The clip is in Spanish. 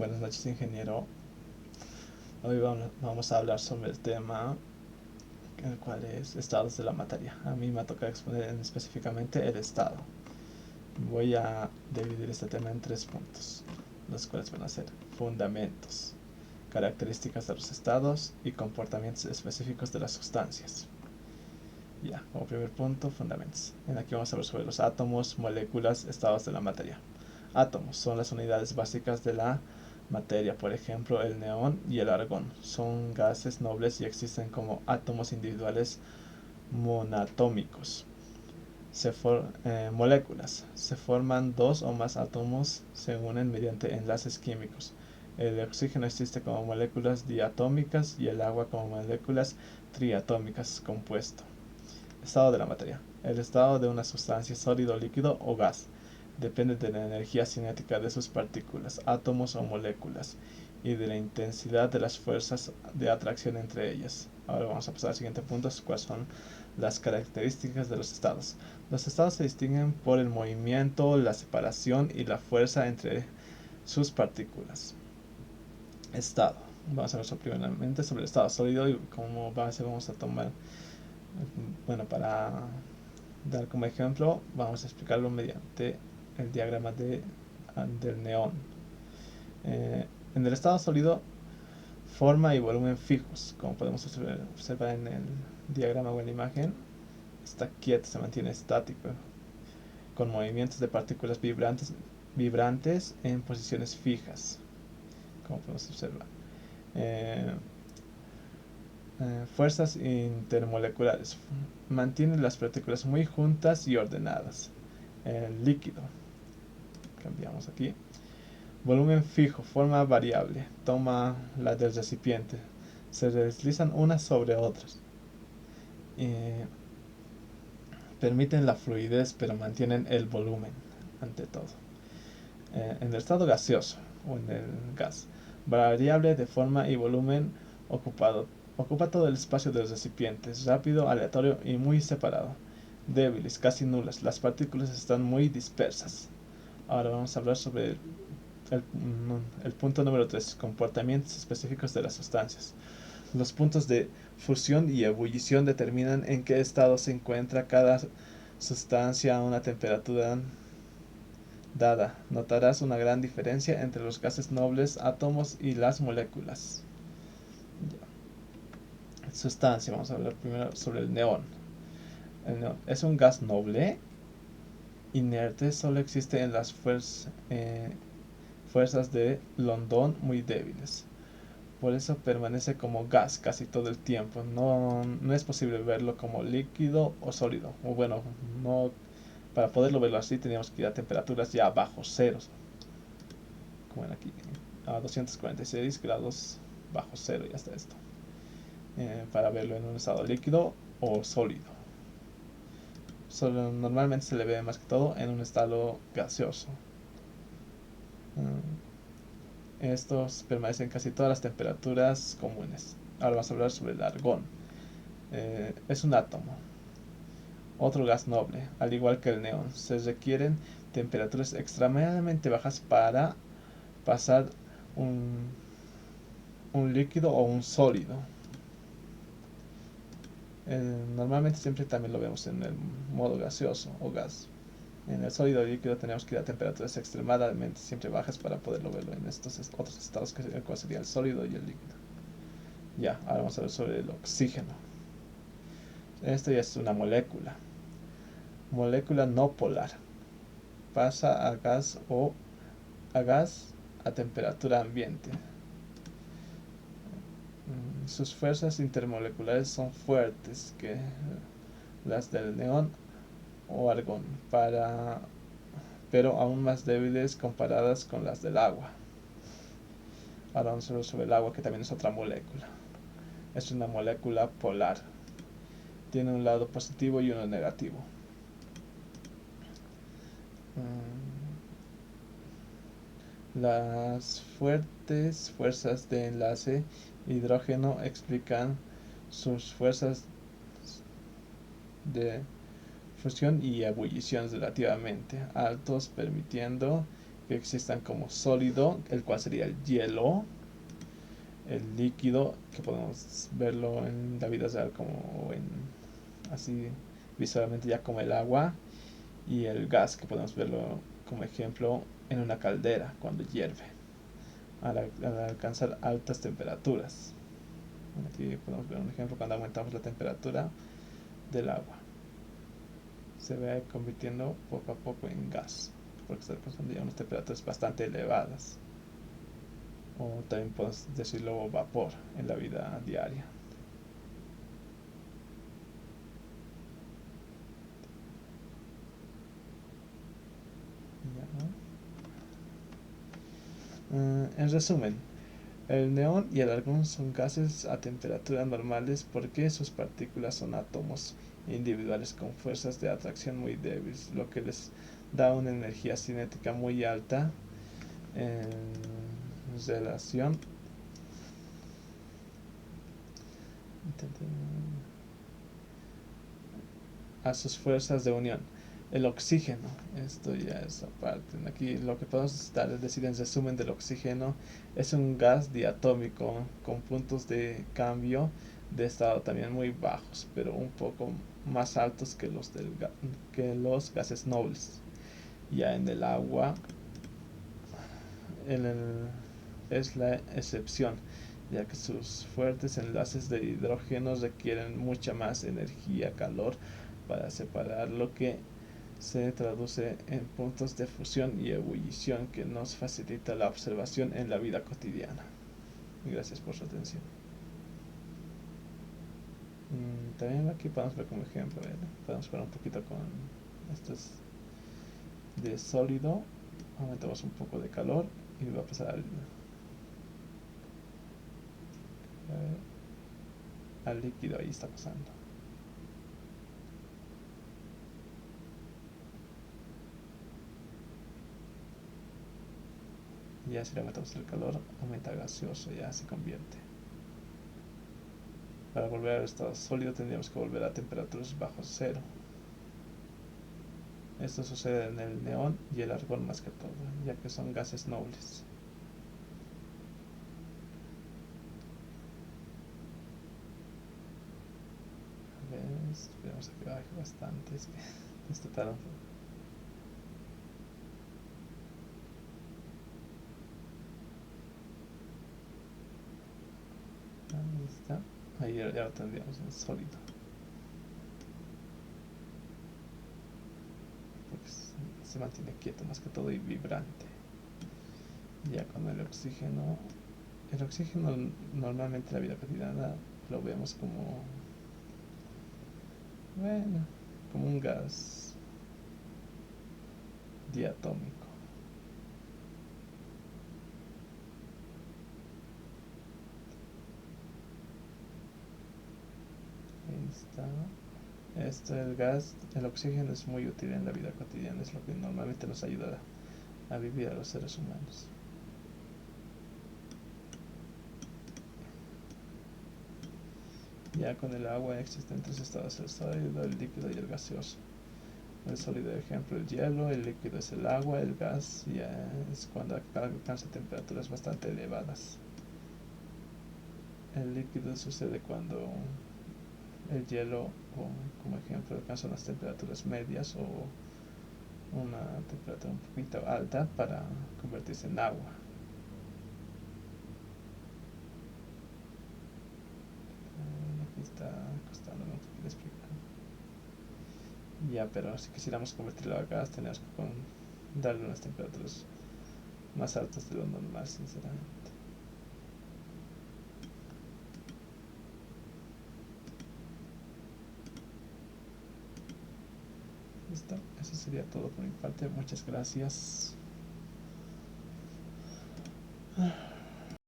Buenas noches, ingeniero. Hoy vamos a hablar sobre el tema, el cual es estados de la materia. A mí me ha tocado exponer específicamente el estado. Voy a dividir este tema en 3 puntos, los cuales van a ser fundamentos, características de los estados y comportamientos específicos de las sustancias. Ya, como primer punto, fundamentos. Aquí vamos a hablar sobre los átomos, moléculas, estados de la materia. Átomos son las unidades básicas de la materia, por ejemplo, el neón y el argón. Son gases nobles y existen como átomos individuales monatómicos. Moléculas. Se forman dos o más átomos, se unen mediante enlaces químicos. El oxígeno existe como moléculas diatómicas y el agua como moléculas triatómicas compuesto. Estado de la materia. El estado de una sustancia sólido, líquido o gas depende de la energía cinética de sus partículas, átomos o moléculas y de la intensidad de las fuerzas de atracción entre ellas. Ahora vamos a pasar al siguiente punto, cuáles son las características de los estados. Los estados se distinguen por el movimiento, la separación y la fuerza entre sus partículas. Estado. Vamos a ver primeramente sobre el estado sólido y como base vamos a tomar, bueno, para dar como ejemplo, vamos a explicarlo mediante el diagrama del neón. En el estado sólido, forma y volumen fijos, como podemos observar en el diagrama o en la imagen, está quieto, se mantiene estático, con movimientos de partículas vibrantes en posiciones fijas, como podemos observar. Fuerzas intermoleculares mantienen las partículas muy juntas y ordenadas. El líquido, cambiamos aquí. Volumen fijo, forma variable, toma la del recipiente, se deslizan unas sobre otras. Permiten la fluidez, pero mantienen el volumen ante todo. En el estado gaseoso o en el gas, variable de forma y volumen ocupa todo el espacio de los recipientes, rápido, aleatorio y muy separado. Débiles, casi nulas, las partículas están muy dispersas. Ahora vamos a hablar sobre el punto número 3, comportamientos específicos de las sustancias. Los puntos de fusión y ebullición determinan en qué estado se encuentra cada sustancia a una temperatura dada. Notarás una gran diferencia entre los gases nobles, átomos y las moléculas. Sustancia, vamos a hablar primero sobre el neón. El neón es un gas noble, inerte, solo existe en las fuerzas de London muy débiles. Por eso permanece como gas casi todo el tiempo. No es posible verlo como líquido o sólido. O bueno, no, para poderlo verlo así teníamos que ir a temperaturas ya bajo ceros. Como en aquí, a 246 grados bajo cero y hasta esto. Para verlo en un estado líquido o sólido. Normalmente se le ve más que todo en un estado gaseoso. Estos permanecen casi todas las temperaturas comunes. Ahora vamos a hablar sobre el argón. Es un átomo, otro gas noble, al igual que el neón. Se requieren temperaturas extremadamente bajas para pasar un líquido o un sólido. Normalmente siempre también lo vemos en el modo gaseoso o gas. En el sólido y líquido tenemos que ir a temperaturas extremadamente siempre bajas para poderlo verlo en estos otros estados, que sería el sólido y el líquido. Ya, ahora vamos a ver sobre el oxígeno. Esto ya es una molécula. Molécula no polar. Pasa a gas a temperatura ambiente. Sus fuerzas intermoleculares son fuertes que las del neón o argón, pero aún más débiles comparadas con las del agua. Ahora vamos a ver sobre el agua, que también es otra molécula. Es una molécula polar. Tiene un lado positivo y uno negativo. Las fuertes fuerzas de enlace hidrógeno explican sus fuerzas de fusión y ebullición relativamente altos, permitiendo que existan como sólido, el cual sería el hielo, el líquido, que podemos verlo en la vida real como en así visualmente ya como el agua, y el gas, que podemos verlo como ejemplo en una caldera cuando hierve al alcanzar altas temperaturas. Aquí podemos ver un ejemplo cuando aumentamos la temperatura del agua. Se va convirtiendo poco a poco en gas, porque está alcanzando ya unas temperaturas bastante elevadas. O también podemos decirlo vapor en la vida diaria. En resumen, el neón y el argón son gases a temperatura normales porque sus partículas son átomos individuales con fuerzas de atracción muy débiles, lo que les da una energía cinética muy alta en relación a sus fuerzas de unión. El oxígeno, esto ya es aparte. Aquí lo que podemos decir en resumen del oxígeno es un gas diatómico con puntos de cambio de estado también muy bajos, pero un poco más altos que que los gases nobles. Ya en el agua es la excepción, ya que sus fuertes enlaces de hidrógeno requieren mucha más energía, calor, para separar, lo que se traduce en puntos de fusión y ebullición que nos facilita la observación en la vida cotidiana. Gracias por su atención. También aquí podemos ver como ejemplo, podemos ver un poquito con estos de sólido, aumentamos un poco de calor y va a pasar al líquido, ahí está pasando. Ya si le aumentamos el calor, aumenta gaseoso, ya se convierte. Para volver al estado sólido tendríamos que volver a temperaturas bajo cero. Esto sucede en el neón y el argón más que todo, ya que son gases nobles. Esperemos a que baje bastante. Esto tarda un poco. Ahí está. Ahí ya lo tendríamos en sólido. Porque se mantiene quieto más que todo y vibrante. Ya con el oxígeno. El oxígeno normalmente en la vida cotidiana lo vemos como, bueno, como un gas diatómico. Ahí está. El gas, el oxígeno es muy útil en la vida cotidiana, es lo que normalmente nos ayuda a vivir a los seres humanos. Ya con el agua existen tres estados: el sólido, el líquido y el gaseoso. El sólido, ejemplo, el hielo; el líquido es el agua; el gas ya es cuando alcanza temperaturas bastante elevadas. El líquido sucede cuando el hielo, como ejemplo, alcanza unas temperaturas medias o una temperatura un poquito alta para convertirse en agua. Aquí está costándome un poquito explicar. Ya, pero si quisiéramos convertirlo a gas, tenemos que darle unas temperaturas más altas de lo normal, sinceramente. Listo, eso sería todo por mi parte. Muchas gracias.